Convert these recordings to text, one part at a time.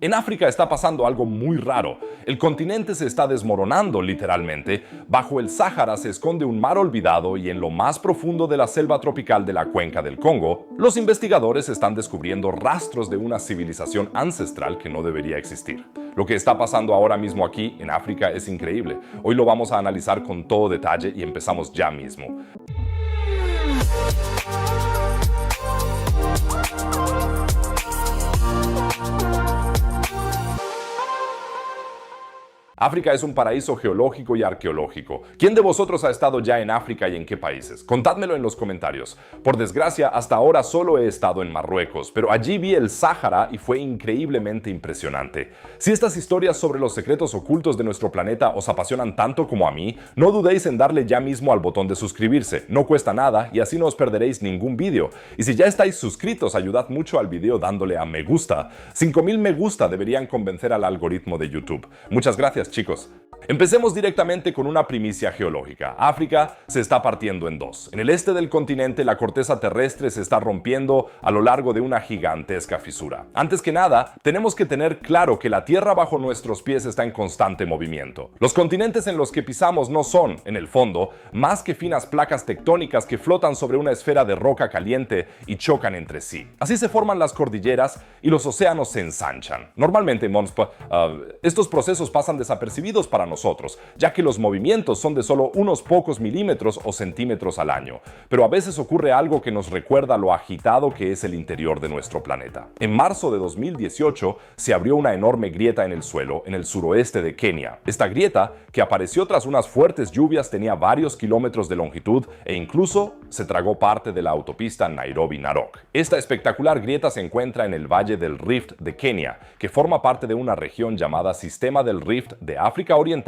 En África está pasando algo muy raro. El continente se está desmoronando literalmente. Bajo el Sáhara se esconde un mar olvidado y en lo más profundo de la selva tropical de la cuenca del Congo, los investigadores están descubriendo rastros de una civilización ancestral que no debería existir. Lo que está pasando ahora mismo aquí en África es increíble. Hoy lo vamos a analizar con todo detalle y empezamos ya mismo. África es un paraíso geológico y arqueológico. ¿Quién de vosotros ha estado ya en África y en qué países? Contádmelo en los comentarios. Por desgracia, hasta ahora solo he estado en Marruecos, pero allí vi el Sáhara y fue increíblemente impresionante. Si estas historias sobre los secretos ocultos de nuestro planeta os apasionan tanto como a mí, no dudéis en darle ya mismo al botón de suscribirse. No cuesta nada y así no os perderéis ningún vídeo. Y si ya estáis suscritos, ayudad mucho al vídeo dándole a me gusta. 5000 me gusta deberían convencer al algoritmo de YouTube. Muchas gracias, chicos. Empecemos directamente con una primicia geológica. África se está partiendo en dos. En el este del continente, la corteza terrestre se está rompiendo a lo largo de una gigantesca fisura. Antes que nada, tenemos que tener claro que la tierra bajo nuestros pies está en constante movimiento. Los continentes en los que pisamos no son, en el fondo, más que finas placas tectónicas que flotan sobre una esfera de roca caliente y chocan entre sí. Así se forman las cordilleras y los océanos se ensanchan. Normalmente, estos procesos pasan desapercibidos para nosotros, ya que los movimientos son de solo unos pocos milímetros o centímetros al año, pero a veces ocurre algo que nos recuerda lo agitado que es el interior de nuestro planeta. En marzo de 2018 se abrió una enorme grieta en el suelo en el suroeste de Kenia. Esta grieta, que apareció tras unas fuertes lluvias, tenía varios kilómetros de longitud e incluso se tragó parte de la autopista Nairobi-Narok. Esta espectacular grieta se encuentra en el Valle del Rift de Kenia, que forma parte de una región llamada Sistema del Rift de África Oriental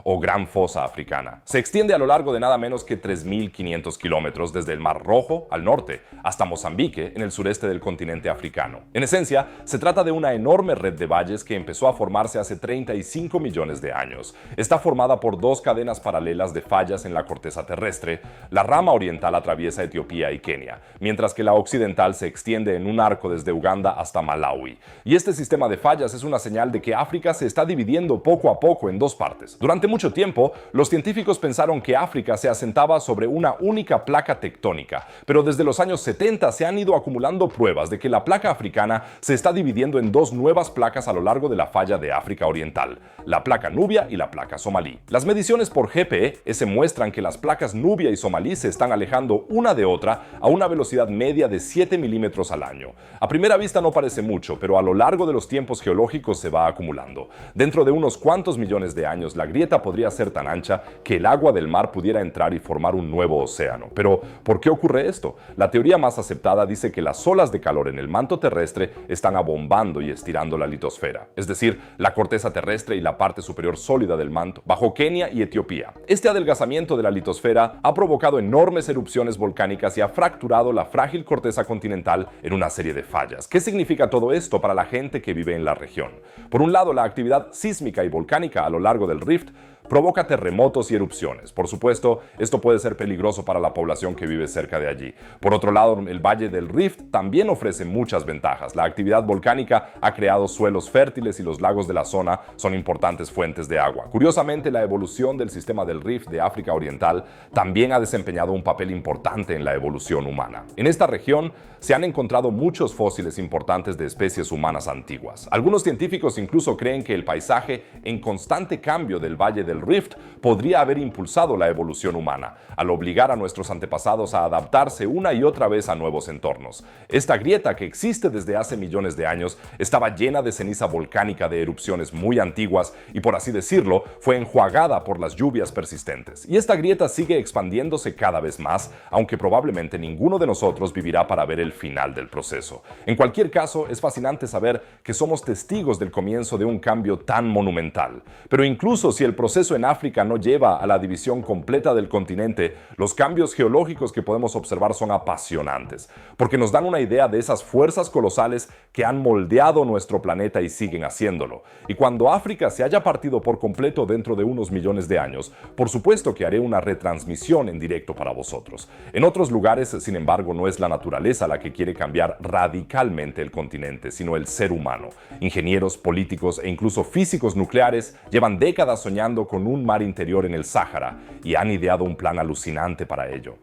o Gran Fosa Africana. Se extiende a lo largo de nada menos que 3.500 kilómetros desde el Mar Rojo al norte hasta Mozambique en el sureste del continente africano. En esencia, se trata de una enorme red de valles que empezó a formarse hace 35 millones de años. Está formada por dos cadenas paralelas de fallas en la corteza terrestre. La rama oriental atraviesa Etiopía y Kenia, mientras que la occidental se extiende en un arco desde Uganda hasta Malawi. Y este sistema de fallas es una señal de que África se está dividiendo poco a poco en dos partes. Durante mucho tiempo, los científicos pensaron que África se asentaba sobre una única placa tectónica, pero desde los años 70 se han ido acumulando pruebas de que la placa africana se está dividiendo en dos nuevas placas a lo largo de la falla de África Oriental, la placa Nubia y la placa Somalí. Las mediciones por GPS muestran que las placas Nubia y Somalí se están alejando una de otra a una velocidad media de 7 milímetros al año. A primera vista no parece mucho, pero a lo largo de los tiempos geológicos se va acumulando. Dentro de unos cuantos millones de años, la grieta podría ser tan ancha que el agua del mar pudiera entrar y formar un nuevo océano. Pero, ¿por qué ocurre esto? La teoría más aceptada dice que las olas de calor en el manto terrestre están abombando y estirando la litosfera, es decir, la corteza terrestre y la parte superior sólida del manto, bajo Kenia y Etiopía. Este adelgazamiento de la litosfera ha provocado enormes erupciones volcánicas y ha fracturado la frágil corteza continental en una serie de fallas. ¿Qué significa todo esto para la gente que vive en la región? Por un lado, la actividad sísmica y volcánica a lo largo del Rift provoca terremotos y erupciones. Por supuesto, esto puede ser peligroso para la población que vive cerca de allí. Por otro lado, el Valle del Rift también ofrece muchas ventajas. La actividad volcánica ha creado suelos fértiles y los lagos de la zona son importantes fuentes de agua. Curiosamente, la evolución del sistema del Rift de África Oriental también ha desempeñado un papel importante en la evolución humana. En esta región se han encontrado muchos fósiles importantes de especies humanas antiguas. Algunos científicos incluso creen que el paisaje en constante cambio del Valle del Rift podría haber impulsado la evolución humana, al obligar a nuestros antepasados a adaptarse una y otra vez a nuevos entornos. Esta grieta, que existe desde hace millones de años, estaba llena de ceniza volcánica de erupciones muy antiguas y, por así decirlo, fue enjuagada por las lluvias persistentes. Y esta grieta sigue expandiéndose cada vez más, aunque probablemente ninguno de nosotros vivirá para ver el final del proceso. En cualquier caso, es fascinante saber que somos testigos del comienzo de un cambio tan monumental. Pero incluso si el proceso proceso en África no lleva a la división completa del continente, los cambios geológicos que podemos observar son apasionantes, porque nos dan una idea de esas fuerzas colosales que han moldeado nuestro planeta y siguen haciéndolo. Y cuando África se haya partido por completo dentro de unos millones de años, por supuesto que haré una retransmisión en directo para vosotros. En otros lugares, sin embargo, no es la naturaleza la que quiere cambiar radicalmente el continente, sino el ser humano. Ingenieros, políticos e incluso físicos nucleares llevan décadas soñando con un mar interior en el Sáhara y han ideado un plan alucinante para ello.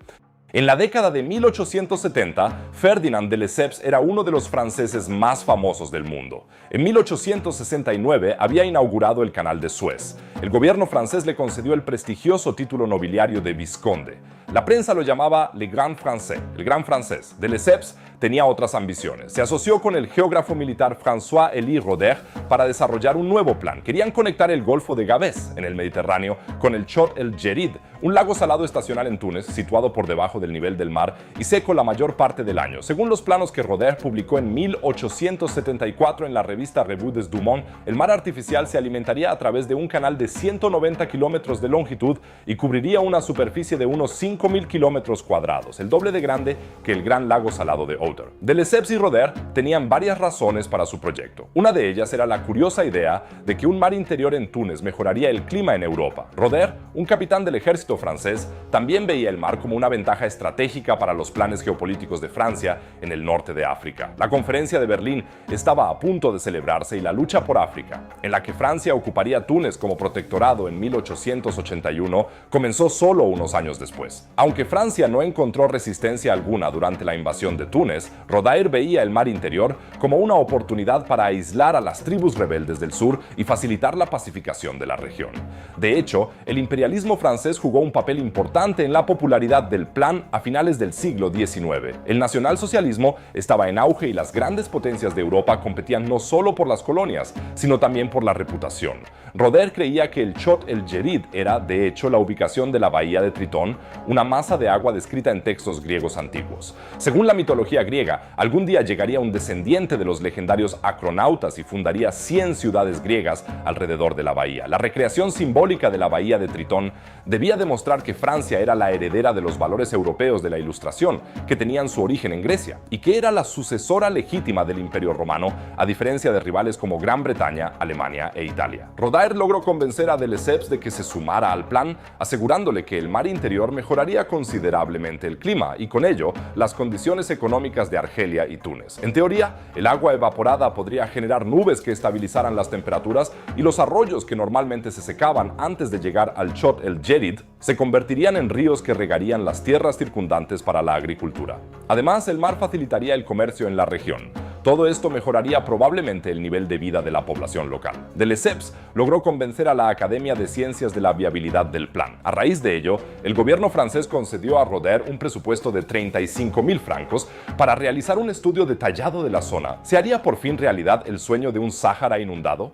En la década de 1870, Ferdinand de Lesseps era uno de los franceses más famosos del mundo. En 1869 había inaugurado el Canal de Suez. El gobierno francés le concedió el prestigioso título nobiliario de vizconde. La prensa lo llamaba Le Grand Français, el gran francés. De Lesseps tenía otras ambiciones. Se asoció con el geógrafo militar François-Élie Roder para desarrollar un nuevo plan. Querían conectar el Golfo de Gabes, en el Mediterráneo, con el Chott el Djerid, un lago salado estacional en Túnez, situado por debajo del nivel del mar y seco la mayor parte del año. Según los planos que Roder publicó en 1874 en la revista Revue des Deux Mondes, el mar artificial se alimentaría a través de un canal de 190 kilómetros de longitud y cubriría una superficie de unos 5.000 kilómetros cuadrados, el doble de grande que el gran lago salado de Oder. De Lesseps y Roder tenían varias razones para su proyecto. Una de ellas era la curiosa idea de que un mar interior en Túnez mejoraría el clima en Europa. Roder, un capitán del ejército francés, también veía el mar como una ventaja estratégica para los planes geopolíticos de Francia en el norte de África. La conferencia de Berlín estaba a punto de celebrarse y la lucha por África, en la que Francia ocuparía Túnez como protectorado en 1881, comenzó solo unos años después. Aunque Francia no encontró resistencia alguna durante la invasión de Túnez, Rodair veía el mar interior como una oportunidad para aislar a las tribus rebeldes del sur y facilitar la pacificación de la región. De hecho, el imperialismo francés jugó un papel importante en la popularidad del plan a finales del siglo XIX. El nacionalsocialismo estaba en auge y las grandes potencias de Europa competían no solo por las colonias, sino también por la reputación. Roder creía que el Chott el Djerid era, de hecho, la ubicación de la bahía de Tritón, una masa de agua descrita en textos griegos antiguos. Según la mitología griega, algún día llegaría un descendiente de los legendarios acronautas y fundaría 100 ciudades griegas alrededor de la bahía. La recreación simbólica de la bahía de Tritón debía demostrar que Francia era la heredera de los valores europeos de la Ilustración, que tenían su origen en Grecia, y que era la sucesora legítima del Imperio Romano, a diferencia de rivales como Gran Bretaña, Alemania e Italia. Rodair logró convencer a de Lesseps de que se sumara al plan, asegurándole que el mar interior mejoraría considerablemente el clima y con ello las condiciones económicas de Argelia y Túnez. En teoría, el agua evaporada podría generar nubes que estabilizaran las temperaturas y los arroyos que normalmente se secaban antes de llegar al Chott el Djerid se convertirían en ríos que regarían las tierras circundantes para la agricultura. Además, el mar facilitaría el comercio en la región. Todo esto mejoraría probablemente el nivel de vida de la población local. De Lesseps logró convencer a la Academia de Ciencias de la viabilidad del plan. A raíz de ello, el gobierno francés concedió a Roder un presupuesto de 35.000 francos para realizar un estudio detallado de la zona. ¿Se haría por fin realidad el sueño de un Sáhara inundado?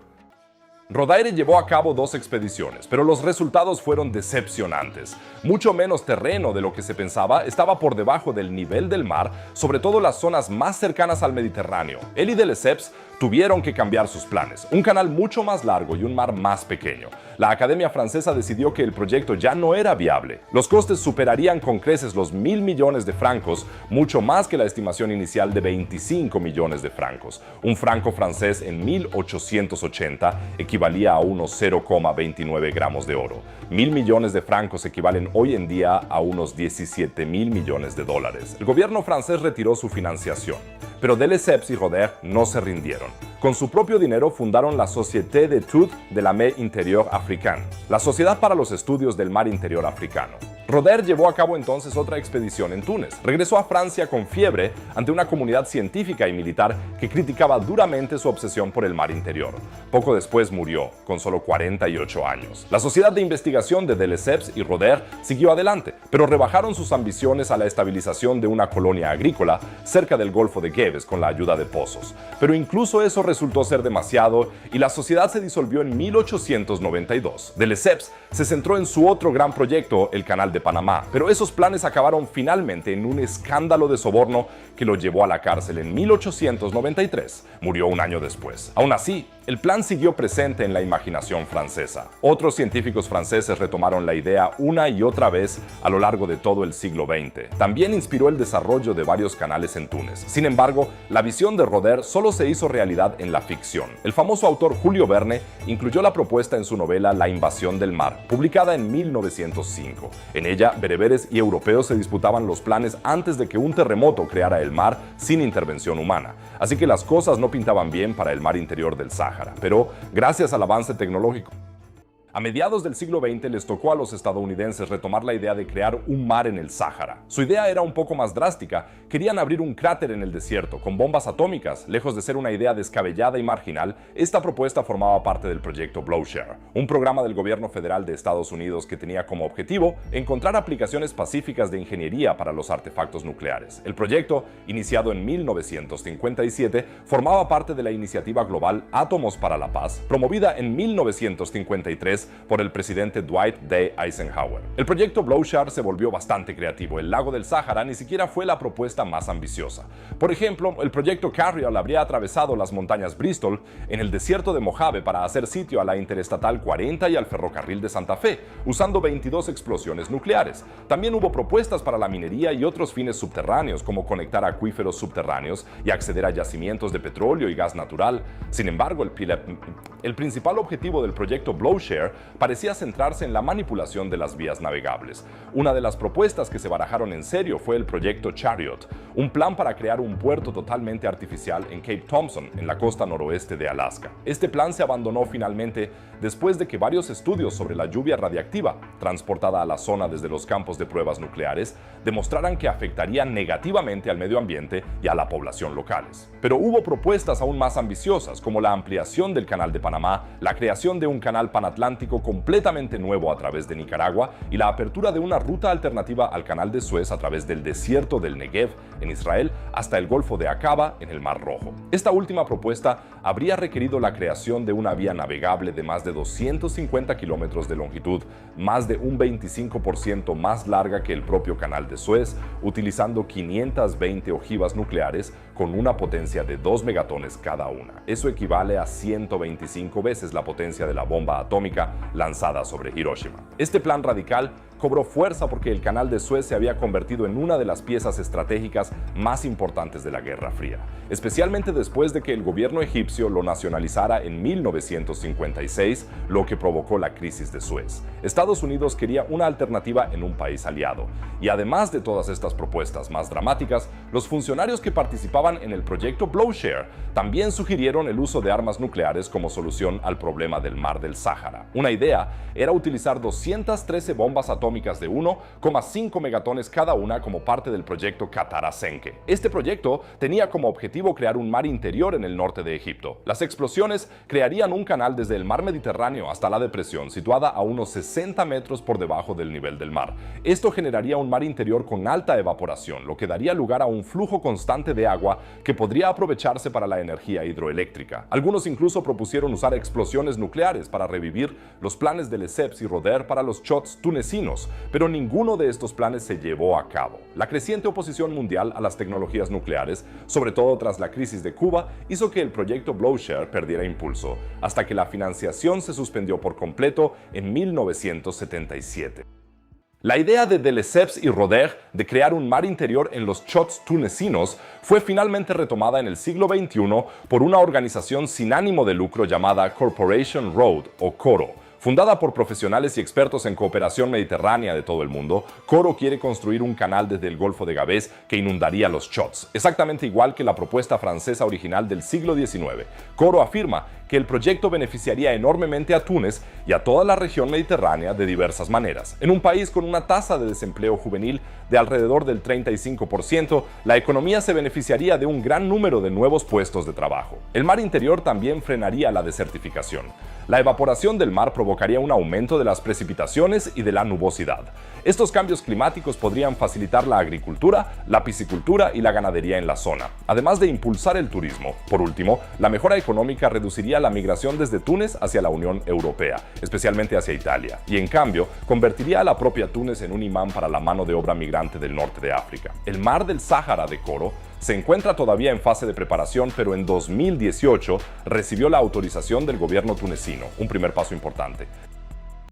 Rodair llevó a cabo 2 expediciones, pero los resultados fueron decepcionantes. Mucho menos terreno de lo que se pensaba estaba por debajo del nivel del mar, sobre todo las zonas más cercanas al Mediterráneo. Él y de Lesseps tuvieron que cambiar sus planes, un canal mucho más largo y un mar más pequeño. La Academia Francesa decidió que el proyecto ya no era viable. Los costes superarían con creces los 1.000 millones de francos, mucho más que la estimación inicial de 25 millones de francos. Un franco francés en 1880 equivalía a unos 0,29 gramos de oro. 1.000 millones de francos equivalen hoy en día a unos 17.000 millones de dólares. El gobierno francés retiró su financiación, pero de Lesseps y Roder no se rindieron. Con su propio dinero fundaron la Société d'études de la mer intérieure africaine, la Sociedad para los Estudios del Mar Interior Africano. Roder llevó a cabo entonces otra expedición en Túnez. Regresó a Francia con fiebre ante una comunidad científica y militar que criticaba duramente su obsesión por el mar interior. Poco después murió, con solo 48 años. La Sociedad de Investigación de Lesseps y Roder siguió adelante, pero rebajaron sus ambiciones a la estabilización de una colonia agrícola cerca del Golfo de Gabes con la ayuda de pozos. Pero incluso eso resultó ser demasiado y la sociedad se disolvió en 1892. De Lesseps se centró en su otro gran proyecto, el Canal de Panamá, pero esos planes acabaron finalmente en un escándalo de soborno que lo llevó a la cárcel en 1893. Murió un año después. Aún así, el plan siguió presente en la imaginación francesa. Otros científicos franceses retomaron la idea una y otra vez a lo largo de todo el siglo XX. También inspiró el desarrollo de varios canales en Túnez. Sin embargo, la visión de Roder solo se hizo realidad en la ficción. El famoso autor Julio Verne incluyó la propuesta en su novela La invasión del mar, publicada en 1905. En ella, bereberes y europeos se disputaban los planes antes de que un terremoto creara el mar sin intervención humana. Así que las cosas no pintaban bien para el mar interior del Sáhara. Pero, gracias al avance tecnológico, a mediados del siglo XX les tocó a los estadounidenses retomar la idea de crear un mar en el Sáhara. Su idea era un poco más drástica. Querían abrir un cráter en el desierto con bombas atómicas. Lejos de ser una idea descabellada y marginal, esta propuesta formaba parte del proyecto Blowshare, un programa del gobierno federal de Estados Unidos que tenía como objetivo encontrar aplicaciones pacíficas de ingeniería para los artefactos nucleares. El proyecto, iniciado en 1957, formaba parte de la iniciativa global Átomos para la Paz, promovida en 1953 por el presidente Dwight D. Eisenhower. El proyecto Blowshare se volvió bastante creativo. El lago del Sáhara ni siquiera fue la propuesta más ambiciosa. Por ejemplo, el proyecto Carrier habría atravesado las montañas Bristol en el desierto de Mojave para hacer sitio a la Interestatal 40 y al ferrocarril de Santa Fe, usando 22 explosiones nucleares. También hubo propuestas para la minería y otros fines subterráneos, como conectar acuíferos subterráneos y acceder a yacimientos de petróleo y gas natural. Sin embargo, el principal objetivo del proyecto Blowshare parecía centrarse en la manipulación de las vías navegables. Una de las propuestas que se barajaron en serio fue el proyecto Chariot, un plan para crear un puerto totalmente artificial en Cape Thompson, en la costa noroeste de Alaska. Este plan se abandonó finalmente después de que varios estudios sobre la lluvia radiactiva, transportada a la zona desde los campos de pruebas nucleares, demostraran que afectaría negativamente al medio ambiente y a la población locales. Pero hubo propuestas aún más ambiciosas, como la ampliación del Canal de Panamá, la creación de un canal panatlántico completamente nuevo a través de Nicaragua y la apertura de una ruta alternativa al Canal de Suez a través del desierto del Negev en Israel hasta el Golfo de Aqaba en el Mar Rojo. Esta última propuesta habría requerido la creación de una vía navegable de más de 250 kilómetros de longitud, más de un 25% más larga que el propio Canal de Suez, utilizando 520 ojivas nucleares con una potencia de 2 megatones cada una. Eso equivale a 125 veces la potencia de la bomba atómica lanzada sobre Hiroshima. Este plan radical cobró fuerza porque el Canal de Suez se había convertido en una de las piezas estratégicas más importantes de la Guerra Fría, especialmente después de que el gobierno egipcio lo nacionalizara en 1956, lo que provocó la crisis de Suez. Estados Unidos quería una alternativa en un país aliado, y además de todas estas propuestas más dramáticas, los funcionarios que participaban en el proyecto Blowshare también sugirieron el uso de armas nucleares como solución al problema del mar del Sáhara. Una idea era utilizar 213 bombas atómicas de 1,5 megatones cada una como parte del proyecto Katara-Senke. Este proyecto tenía como objetivo crear un mar interior en el norte de Egipto. Las explosiones crearían un canal desde el mar Mediterráneo hasta la depresión, situada a unos 60 metros por debajo del nivel del mar. Esto generaría un mar interior con alta evaporación, lo que daría lugar a un flujo constante de agua que podría aprovecharse para la energía hidroeléctrica. Algunos incluso propusieron usar explosiones nucleares para revivir los planes de Lesseps y Roder para los shots tunecinos, pero ninguno de estos planes se llevó a cabo. La creciente oposición mundial a las tecnologías nucleares, sobre todo tras la crisis de Cuba, hizo que el proyecto Blowshare perdiera impulso, hasta que la financiación se suspendió por completo en 1977. La idea de Lesseps y Roder de crear un mar interior en los shots tunecinos fue finalmente retomada en el siglo XXI por una organización sin ánimo de lucro llamada Corporation Road, o CORO. Fundada por profesionales y expertos en cooperación mediterránea de todo el mundo, CORO quiere construir un canal desde el Golfo de Gabés que inundaría los shots, exactamente igual que la propuesta francesa original del siglo XIX. CORO afirma que el proyecto beneficiaría enormemente a Túnez y a toda la región mediterránea de diversas maneras. En un país con una tasa de desempleo juvenil de alrededor del 35%, la economía se beneficiaría de un gran número de nuevos puestos de trabajo. El mar interior también frenaría la desertificación. La evaporación del mar provocaría un aumento de las precipitaciones y de la nubosidad. Estos cambios climáticos podrían facilitar la agricultura, la piscicultura y la ganadería en la zona, además de impulsar el turismo. Por último, la mejora económica reduciría la migración desde Túnez hacia la Unión Europea, especialmente hacia Italia, y en cambio convertiría a la propia Túnez en un imán para la mano de obra migrante del norte de África. El mar del Sáhara de Coro se encuentra todavía en fase de preparación, pero en 2018 recibió la autorización del gobierno tunecino, un primer paso importante.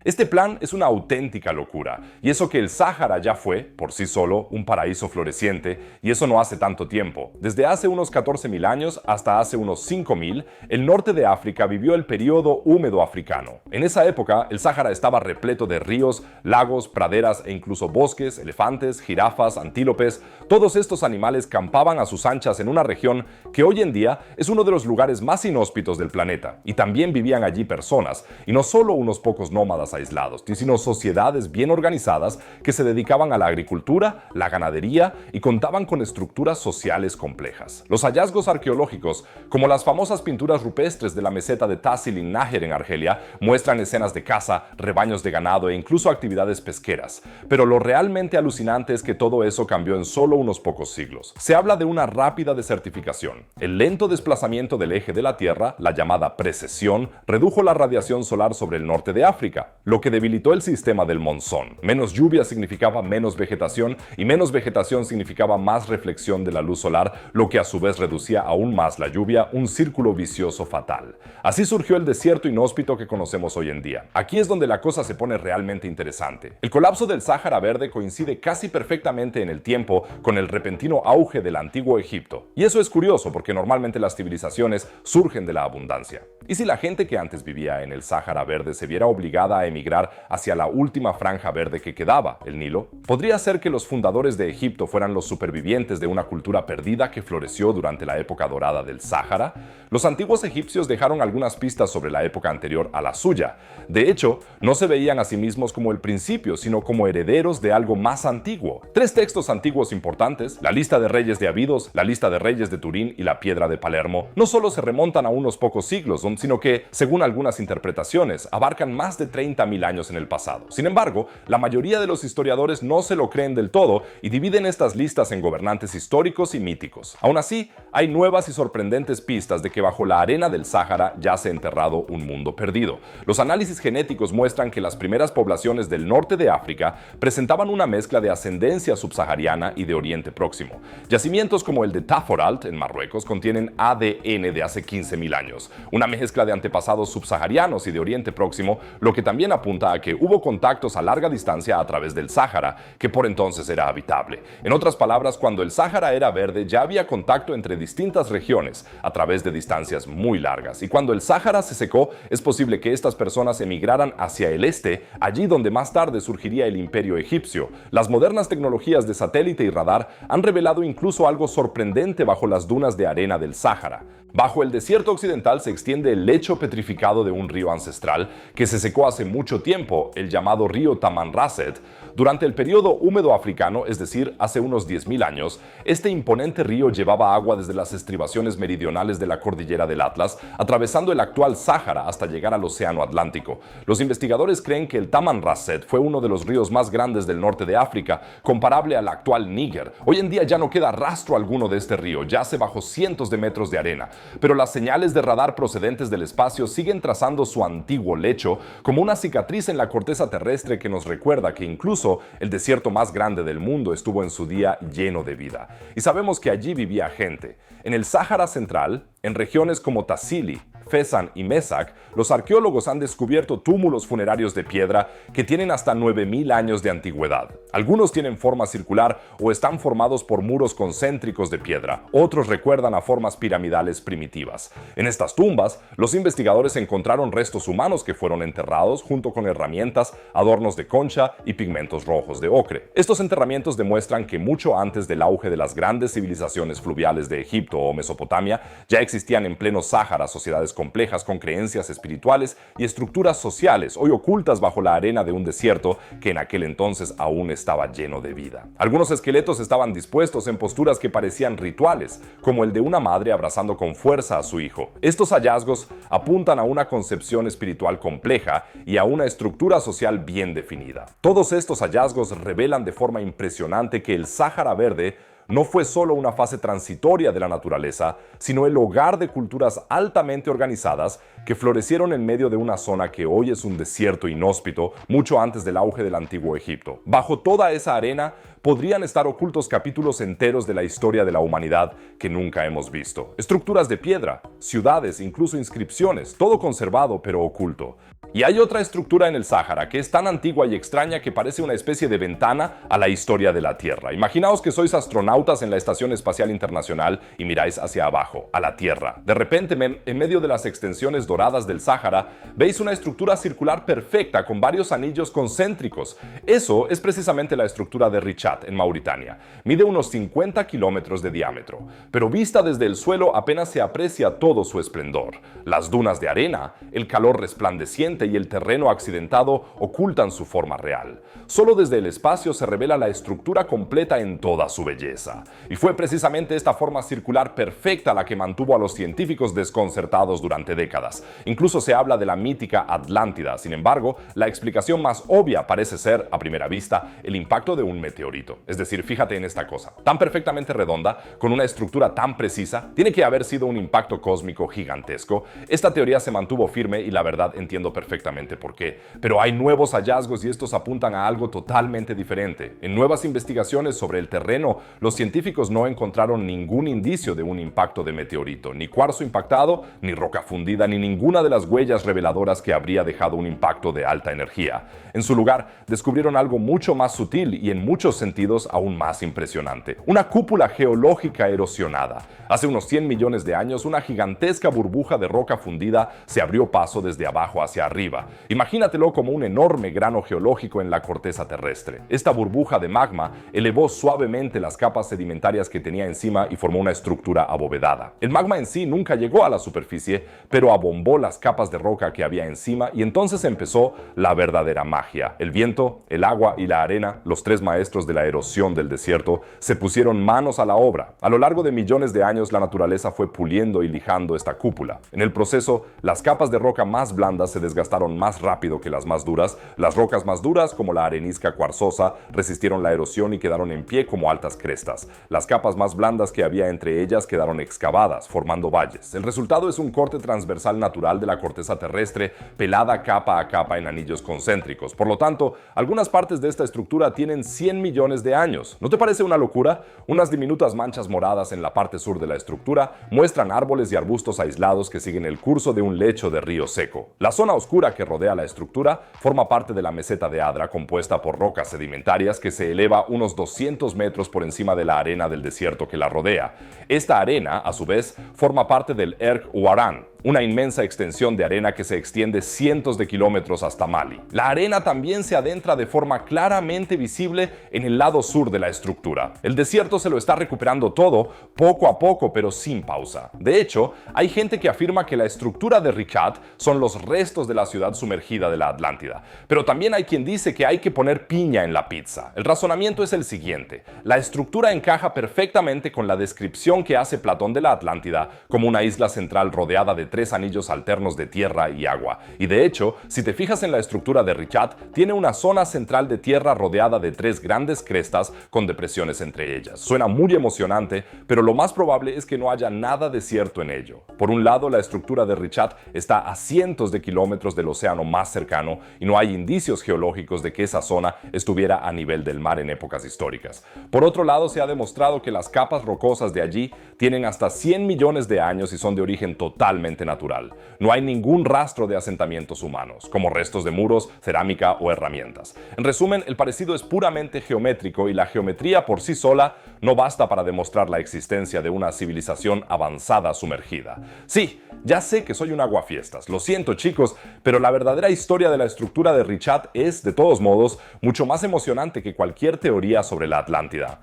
Este plan es una auténtica locura, y eso que el Sáhara ya fue, por sí solo, un paraíso floreciente, y eso no hace tanto tiempo. Desde hace unos 14.000 años hasta hace unos 5.000, el norte de África vivió el periodo húmedo africano. En esa época, el Sáhara estaba repleto de ríos, lagos, praderas e incluso bosques, elefantes, jirafas, antílopes. Todos estos animales campaban a sus anchas en una región que hoy en día es uno de los lugares más inhóspitos del planeta, y también vivían allí personas, y no solo unos pocos nómadas aislados, sino sociedades bien organizadas que se dedicaban a la agricultura, la ganadería y contaban con estructuras sociales complejas. Los hallazgos arqueológicos, como las famosas pinturas rupestres de la meseta de Tasil Naher en Argelia, muestran escenas de caza, rebaños de ganado e incluso actividades pesqueras. Pero lo realmente alucinante es que todo eso cambió en solo unos pocos siglos. Se habla de una rápida desertificación. El lento desplazamiento del eje de la Tierra, la llamada precesión, redujo la radiación solar sobre el norte de África, lo que debilitó el sistema del monzón. Menos lluvia significaba menos vegetación, y menos vegetación significaba más reflexión de la luz solar, lo que a su vez reducía aún más la lluvia, un círculo vicioso fatal. Así surgió el desierto inhóspito que conocemos hoy en día. Aquí es donde la cosa se pone realmente interesante. El colapso del Sáhara Verde coincide casi perfectamente en el tiempo con el repentino auge del antiguo Egipto. Y eso es curioso porque normalmente las civilizaciones surgen de la abundancia. ¿Y si la gente que antes vivía en el Sáhara Verde se viera obligada a emigrar hacia la última franja verde que quedaba, el Nilo? ¿Podría ser que los fundadores de Egipto fueran los supervivientes de una cultura perdida que floreció durante la época dorada del Sáhara? Los antiguos egipcios dejaron algunas pistas sobre la época anterior a la suya. De hecho, no se veían a sí mismos como el principio, sino como herederos de algo más antiguo. 3 textos antiguos importantes, la lista de reyes de Abidos, la lista de reyes de Turín y la piedra de Palermo, no solo se remontan a unos pocos siglos, sino que, según algunas interpretaciones, abarcan más de 30.000 años en el pasado. Sin embargo, la mayoría de los historiadores no se lo creen del todo y dividen estas listas en gobernantes históricos y míticos. Aún así, hay nuevas y sorprendentes pistas de que bajo la arena del Sáhara yace enterrado un mundo perdido. Los análisis genéticos muestran que las primeras poblaciones del norte de África presentaban una mezcla de ascendencia subsahariana y de Oriente Próximo. Yacimientos como el de Taforalt, en Marruecos, contienen ADN de hace 15.000 años, una mezcla de antepasados subsaharianos y de Oriente Próximo, lo que también apunta a que hubo contactos a larga distancia a través del Sáhara, que por entonces era habitable. En otras palabras, cuando el Sáhara era verde, ya había contacto entre distintas regiones a través de distancias muy largas. Y cuando el Sáhara se secó, es posible que estas personas emigraran hacia el este, allí donde más tarde surgiría el imperio egipcio. Las modernas tecnologías de satélite y radar han revelado incluso algo sorprendente bajo las dunas de arena del Sáhara. Bajo el desierto occidental se extiende el lecho petrificado de un río ancestral que se secó hace mucho tiempo, el llamado río Tamanrasset. Durante el periodo húmedo africano, es decir, hace unos 10.000 años, este imponente río llevaba agua desde las estribaciones meridionales de la cordillera del Atlas, atravesando el actual Sáhara hasta llegar al Océano Atlántico. Los investigadores creen que el Tamanrasset fue uno de los ríos más grandes del norte de África, comparable al actual Níger. Hoy en día ya no queda rastro alguno de este río, yace bajo cientos de metros de arena, pero las señales de radar procedentes del espacio siguen trazando su antiguo lecho como una cicatriz en la corteza terrestre que nos recuerda que incluso el desierto más grande del mundo estuvo en su día lleno de vida. Y sabemos que allí vivía gente. En el Sáhara Central, en regiones como Tassili, Fezzan y Mesac, los arqueólogos han descubierto túmulos funerarios de piedra que tienen hasta 9.000 años de antigüedad. Algunos tienen forma circular o están formados por muros concéntricos de piedra. Otros recuerdan a formas piramidales primitivas. En estas tumbas, los investigadores encontraron restos humanos que fueron enterrados junto con herramientas, adornos de concha y pigmentos rojos de ocre. Estos enterramientos demuestran que mucho antes del auge de las grandes civilizaciones fluviales de Egipto o Mesopotamia, ya existían en pleno Sáhara sociedades complejas con creencias espirituales y estructuras sociales, hoy ocultas bajo la arena de un desierto que en aquel entonces aún estaba lleno de vida. Algunos esqueletos estaban dispuestos en posturas que parecían rituales, como el de una madre abrazando con fuerza a su hijo. Estos hallazgos apuntan a una concepción espiritual compleja y a una estructura social bien definida. Todos estos hallazgos revelan de forma impresionante que el Sáhara Verde no fue solo una fase transitoria de la naturaleza, sino el hogar de culturas altamente organizadas que florecieron en medio de una zona que hoy es un desierto inhóspito mucho antes del auge del antiguo Egipto. Bajo toda esa arena podrían estar ocultos capítulos enteros de la historia de la humanidad que nunca hemos visto. Estructuras de piedra, ciudades, incluso inscripciones, todo conservado pero oculto. Y hay otra estructura en el Sáhara que es tan antigua y extraña que parece una especie de ventana a la historia de la Tierra. Imaginaos que sois astronautas en la Estación Espacial Internacional y miráis hacia abajo, a la Tierra. De repente, en medio de las extensiones doradas del Sáhara, veis una estructura circular perfecta con varios anillos concéntricos. Eso es precisamente la estructura de Richat, en Mauritania. Mide unos 50 kilómetros de diámetro, pero vista desde el suelo apenas se aprecia todo su esplendor. Las dunas de arena, el calor resplandeciente y el terreno accidentado ocultan su forma real. Solo desde el espacio se revela la estructura completa en toda su belleza. Y fue precisamente esta forma circular perfecta la que mantuvo a los científicos desconcertados durante décadas. Incluso se habla de la mítica Atlántida. Sin embargo, la explicación más obvia parece ser, a primera vista, el impacto de un meteorito. Es decir, fíjate en esta cosa. Tan perfectamente redonda, con una estructura tan precisa, tiene que haber sido un impacto cósmico gigantesco. Esta teoría se mantuvo firme y la verdad entiendo perfectamente por qué. Pero hay nuevos hallazgos y estos apuntan a algo totalmente diferente. En nuevas investigaciones sobre el terreno, los científicos no encontraron ningún indicio de un impacto de meteorito, ni cuarzo impactado, ni roca fundida, ni ninguna de las huellas reveladoras que habría dejado un impacto de alta energía. En su lugar, descubrieron algo mucho más sutil y en muchos sentidos aún más impresionante. Una cúpula geológica erosionada. Hace unos 100 millones de años, una gigantesca burbuja de roca fundida se abrió paso desde abajo hacia arriba. Imagínatelo como un enorme grano geológico en la corteza terrestre. Esta burbuja de magma elevó suavemente las capas sedimentarias que tenía encima y formó una estructura abovedada. El magma en sí nunca llegó a la superficie, pero abombó las capas de roca que había encima y entonces empezó la verdadera magia. El viento, el agua y la arena, los tres maestros de la erosión del desierto, se pusieron manos a la obra. A lo largo de millones de años, la naturaleza fue puliendo y lijando esta cúpula. En el proceso, las capas de roca más blandas se desgastaron más rápido que las más duras. Las rocas más duras, como la arenisca cuarzosa, resistieron la erosión y quedaron en pie como altas crestas. Las capas más blandas que había entre ellas quedaron excavadas, formando valles. El resultado es un corte transversal natural de la corteza terrestre, pelada capa a capa en anillos concéntricos. Por lo tanto, algunas partes de esta estructura tienen 100 millones de años. ¿No te parece una locura? Unas diminutas manchas moradas en la parte sur de la estructura muestran árboles y arbustos aislados que siguen el curso de un lecho de río seco. La zona oscura que rodea la estructura forma parte de la meseta de Adra, compuesta por rocas sedimentarias que se eleva unos 200 metros por encima de la arena del desierto que la rodea. Esta arena, a su vez, forma parte del Erg Huaran, una inmensa extensión de arena que se extiende cientos de kilómetros hasta Mali. La arena también se adentra de forma claramente visible en el lado sur de la estructura. El desierto se lo está recuperando todo, poco a poco, pero sin pausa. De hecho, hay gente que afirma que la estructura de Richat son los restos de la ciudad sumergida de la Atlántida. Pero también hay quien dice que hay que poner piña en la pizza. El razonamiento es el siguiente. La estructura encaja perfectamente con la descripción que hace Platón de la Atlántida como una isla central rodeada de 3 anillos alternos de tierra y agua. Y de hecho, si te fijas en la estructura de Richat, tiene una zona central de tierra rodeada de 3 grandes crestas con depresiones entre ellas. Suena muy emocionante, pero lo más probable es que no haya nada de cierto en ello. Por un lado, la estructura de Richat está a cientos de kilómetros del océano más cercano y no hay indicios geológicos de que esa zona estuviera a nivel del mar en épocas históricas. Por otro lado, se ha demostrado que las capas rocosas de allí tienen hasta 100 millones de años y son de origen totalmente natural. No hay ningún rastro de asentamientos humanos, como restos de muros, cerámica o herramientas. En resumen, el parecido es puramente geométrico y la geometría por sí sola no basta para demostrar la existencia de una civilización avanzada sumergida. Sí, ya sé que soy un aguafiestas, lo siento chicos, pero la verdadera historia de la estructura de Richat es, de todos modos, mucho más emocionante que cualquier teoría sobre la Atlántida.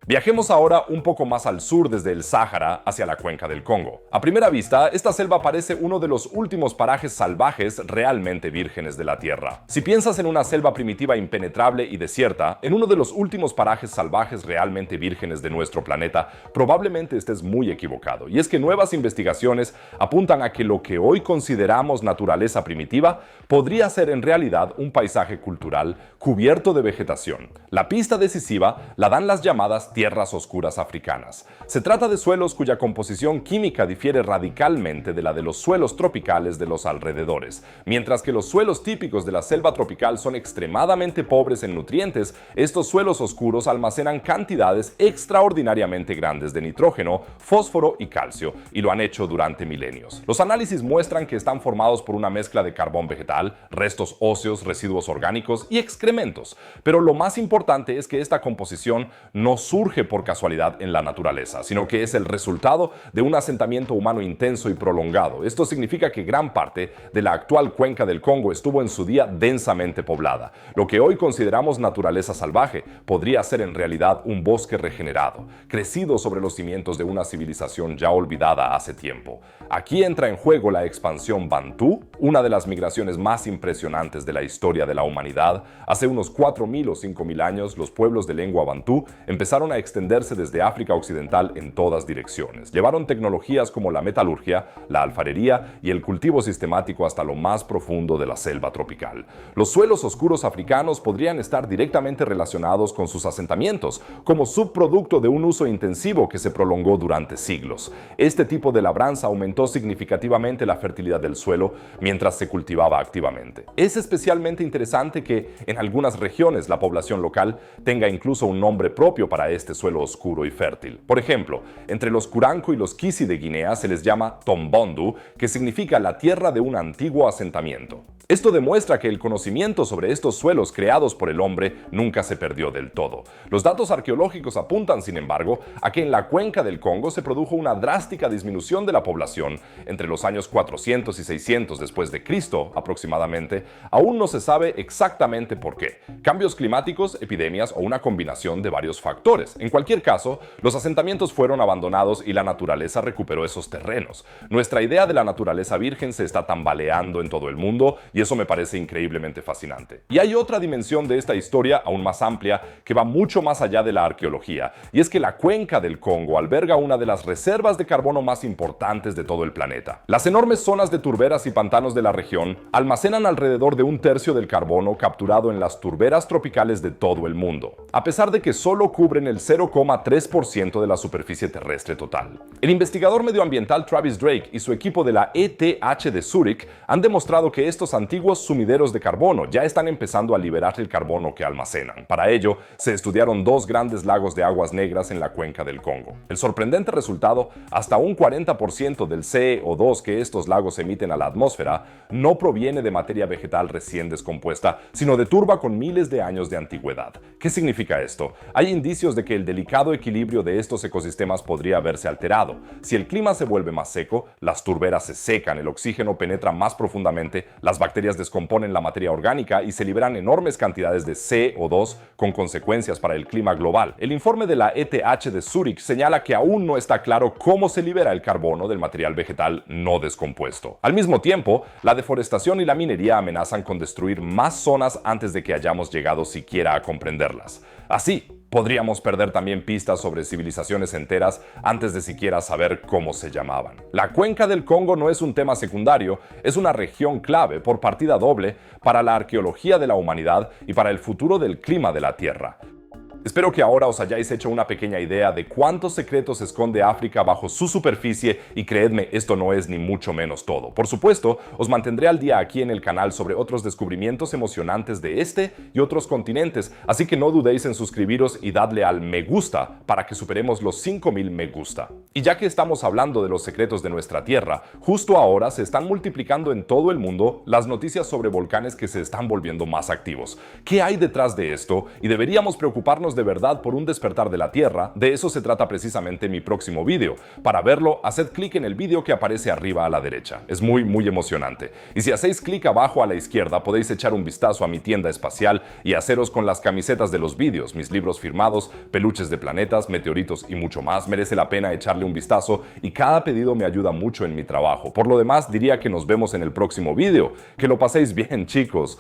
Viajemos ahora un poco más al sur desde el Sáhara hacia la cuenca del Congo. A primera vista, esta selva parece uno de los últimos parajes salvajes realmente vírgenes de la Tierra. Si piensas en una selva primitiva impenetrable y desierta, en uno de los últimos parajes salvajes realmente vírgenes de nuestro planeta, probablemente estés muy equivocado. Y es que nuevas investigaciones apuntan a que lo que hoy consideramos naturaleza primitiva podría ser en realidad un paisaje cultural cubierto de vegetación. La pista decisiva la dan las llamadas las tierras oscuras africanas. Se trata de suelos cuya composición química difiere radicalmente de la de los suelos tropicales de los alrededores. Mientras que los suelos típicos de la selva tropical son extremadamente pobres en nutrientes, estos suelos oscuros almacenan cantidades extraordinariamente grandes de nitrógeno, fósforo y calcio, y lo han hecho durante milenios. Los análisis muestran que están formados por una mezcla de carbón vegetal, restos óseos, residuos orgánicos y excrementos. Pero lo más importante es que esta composición no surge por casualidad en la naturaleza, sino que es el resultado de un asentamiento humano intenso y prolongado. Esto significa que gran parte de la actual cuenca del Congo estuvo en su día densamente poblada. Lo que hoy consideramos naturaleza salvaje podría ser en realidad un bosque regenerado, crecido sobre los cimientos de una civilización ya olvidada hace tiempo. Aquí entra en juego la expansión bantú, una de las migraciones más impresionantes de la historia de la humanidad. Hace unos 4.000 o 5.000 años, los pueblos de lengua bantú empezaron a extenderse desde África Occidental en todas direcciones. Llevaron tecnologías como la metalurgia, la alfarería y el cultivo sistemático hasta lo más profundo de la selva tropical. Los suelos oscuros africanos podrían estar directamente relacionados con sus asentamientos, como subproducto de un uso intensivo que se prolongó durante siglos. Este tipo de labranza aumentó significativamente la fertilidad del suelo mientras se cultivaba activamente. Es especialmente interesante que en algunas regiones la población local tenga incluso un nombre propio para este suelo oscuro y fértil. Por ejemplo, entre los Kuranko y los Kisi de Guinea se les llama Tombondu, que significa la tierra de un antiguo asentamiento. Esto demuestra que el conocimiento sobre estos suelos creados por el hombre nunca se perdió del todo. Los datos arqueológicos apuntan, sin embargo, a que en la cuenca del Congo se produjo una drástica disminución de la población entre los años 400 y 600 después de Cristo, aproximadamente. Aún no se sabe exactamente por qué. Cambios climáticos, epidemias o una combinación de varios factores. En cualquier caso, los asentamientos fueron abandonados y la naturaleza recuperó esos terrenos. Nuestra idea de la naturaleza virgen se está tambaleando en todo el mundo y eso me parece increíblemente fascinante. Y hay otra dimensión de esta historia aún más amplia que va mucho más allá de la arqueología, y es que la cuenca del Congo alberga una de las reservas de carbono más importantes de todo el planeta. Las enormes zonas de turberas y pantanos de la región almacenan alrededor de un tercio del carbono capturado en las turberas tropicales de todo el mundo, a pesar de que solo cubren el 0,3% de la superficie terrestre total. El investigador medioambiental Travis Drake y su equipo de la ETH de Zúrich han demostrado que estos antiguos sumideros de carbono ya están empezando a liberar el carbono que almacenan. Para ello, se estudiaron dos grandes lagos de aguas negras en la cuenca del Congo. El sorprendente resultado, hasta un 40% del CO2 que estos lagos emiten a la atmósfera no proviene de materia vegetal recién descompuesta, sino de turba con miles de años de antigüedad. ¿Qué significa esto? Hay indicios de que el delicado equilibrio de estos ecosistemas podría verse alterado. Si el clima se vuelve más seco, las turberas se secan, el oxígeno penetra más profundamente, las bacterias descomponen la materia orgánica y se liberan enormes cantidades de CO2 con consecuencias para el clima global. El informe de la ETH de Zúrich señala que aún no está claro cómo se libera el carbono del material vegetal no descompuesto. Al mismo tiempo, la deforestación y la minería amenazan con destruir más zonas antes de que hayamos llegado siquiera a comprenderlas. Así, podríamos perder también pistas sobre civilizaciones enteras antes de siquiera saber cómo se llamaban. La cuenca del Congo no es un tema secundario, es una región clave por partida doble para la arqueología de la humanidad y para el futuro del clima de la Tierra. Espero que ahora os hayáis hecho una pequeña idea de cuántos secretos esconde África bajo su superficie y creedme, esto no es ni mucho menos todo. Por supuesto, os mantendré al día aquí en el canal sobre otros descubrimientos emocionantes de este y otros continentes, así que no dudéis en suscribiros y dadle al me gusta para que superemos los 5000 me gusta. Y ya que estamos hablando de los secretos de nuestra Tierra, justo ahora se están multiplicando en todo el mundo las noticias sobre volcanes que se están volviendo más activos. ¿Qué hay detrás de esto? Y deberíamos preocuparnos de verdad por un despertar de la Tierra. De eso se trata precisamente mi próximo vídeo. Para verlo, haced clic en el vídeo que aparece arriba a la derecha. Es muy emocionante. Y si hacéis clic abajo a la izquierda, podéis echar un vistazo a mi tienda espacial y haceros con las camisetas de los vídeos, mis libros firmados, peluches de planetas, meteoritos y mucho más. Merece la pena echarle un vistazo y cada pedido me ayuda mucho en mi trabajo. Por lo demás, diría que nos vemos en el próximo vídeo. Que lo paséis bien, chicos.